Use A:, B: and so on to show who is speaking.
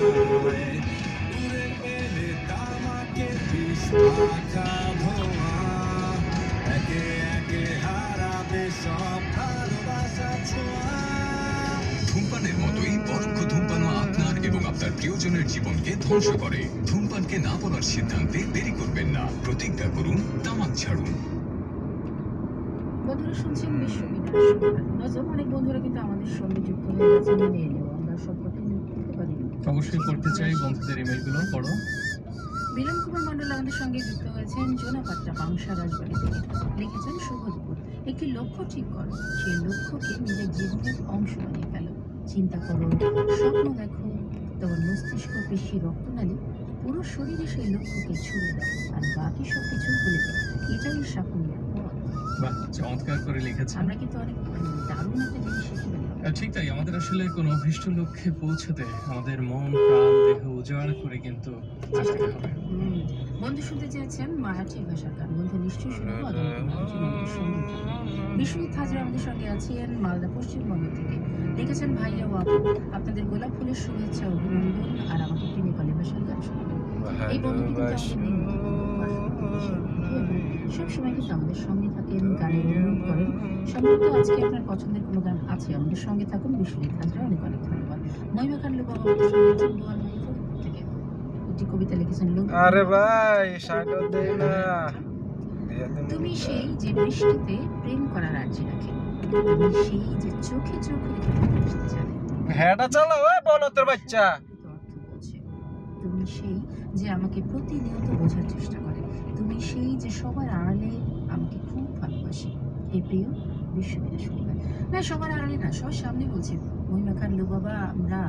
A: উড়ে এলে তামাকের বিষ মাখা ধোঁয়া, একে একে হারাবে সব ভালোবাসা ছোঁয়া।
B: ধূমপানের মতোই পরোক্ষ ধূমপানও আপনার এবং আপনার প্রিয়জনের জীবনকে ধ্বংস করে। ধূমপানকে না বলার সিদ্ধান্তে দেরি করবেন না, প্রতিজ্ঞা করুন তামাক ছাড়ুন।
C: বন্ধুরা শুনছেন বিশ্ববিদ্যালয় সংবাদ। নজর অনেক বন্ধুরা কিন্তু আমাদের সঙ্গে যুক্ত হয়ে গেছেন ইমেইলেও। আমরা সব কথা করতে পারি না।
D: অবশ্যই পড়তে চাই, বন্ধুদের ইমেইলগুলো পড়ো।
C: বিলন কুমার মন্ডল আমাদের সঙ্গে যুক্ত হয়েছেন জোনাপাট্টা পাংশা রাজবাড়ি থেকে। লিখেছেন শুভ দুপুর। একটি লক্ষ্য ঠিক করো, সেই লক্ষ্যকে নিজের জীবনের অংশ বানিয়ে ফেলো। চিন্তা করো, স্বপ্ন দেখো, তোমার মস্তিষ্ক, পেশি, রক্তনালী, পুরো শরীরে সেই লক্ষ্যকে ছুড়ে দাও, আর বাকি সব কিছু ভুলে যাও। এটাই সাফল্যের পথ।
D: বাহ, চমৎকার করে লিখেছেন।
C: আমরা কিন্তু অনেক দারুণ একটা জিনিস শিখে গেলাম।
D: ঠিক তাই, আমাদের আসলে কোনো অভীষ্ট লক্ষ্যে পৌঁছতে আমাদের মন, প্রাণ, দেহ উজাড় করে কিন্তু থাকতে হবে।
C: বন্ধু শুনতে চেয়েছেন মারাঠি ভাষার গান। বন্ধু নিশ্চয়ই শুনবো আগামী সঙ্গীত। বিশ্বজিৎ হাজরা আমাদের সঙ্গে আছেন মালদা পশ্চিমবঙ্গ থেকে। লিখেছেন ভাইয়া ও আপু, আপনাদের গোলাপ ফুলের শুভেচ্ছা অভিনন্দন, আর আমাকে প্রেমে কলে ভাষার গান শোনাবেন। এই বন্ধু কিন্তু সবসময় কিন্তু আমাদের সঙ্গে থাকেন, গানের অনুরোধ করেন। সম্ভবত আজকে আপনার পছন্দের কোনো গান আছে, আমাদের সঙ্গে থাকুন। বিশ্বজিৎ হাজরা, অনেক অনেক ধন্যবাদ। মহিমা খান লোক আমাদের সঙ্গে আছেন দোয়ারমারি ফরিদপুর থেকে। একটি কবিতা লিখেছেন লোক।
E: আরে ভাই শাটো দে না,
C: তুমি সেই যে বৃষ্টিতে প্রেম করার আর্জি রাখে, তুমি সেই যে চোখে চোখ রেখে ভালোবাসতে জানে।
E: হেডা চালা ওই বলো তোর বাচ্চা।
C: অর্থ বোঝে। তুমি সেই যে আমাকে প্রতিনিয়ত বোঝার চেষ্টা করে, তুমি সেই যে সবার আড়ালে আমাকে খুব ভালোবাসে। এই প্রিয় বিশ্ববিদ্যালয় শনিবার না, সবার আড়ালে না, সবার সামনে বলছে। মহিমা খান লো বাবা, আমরা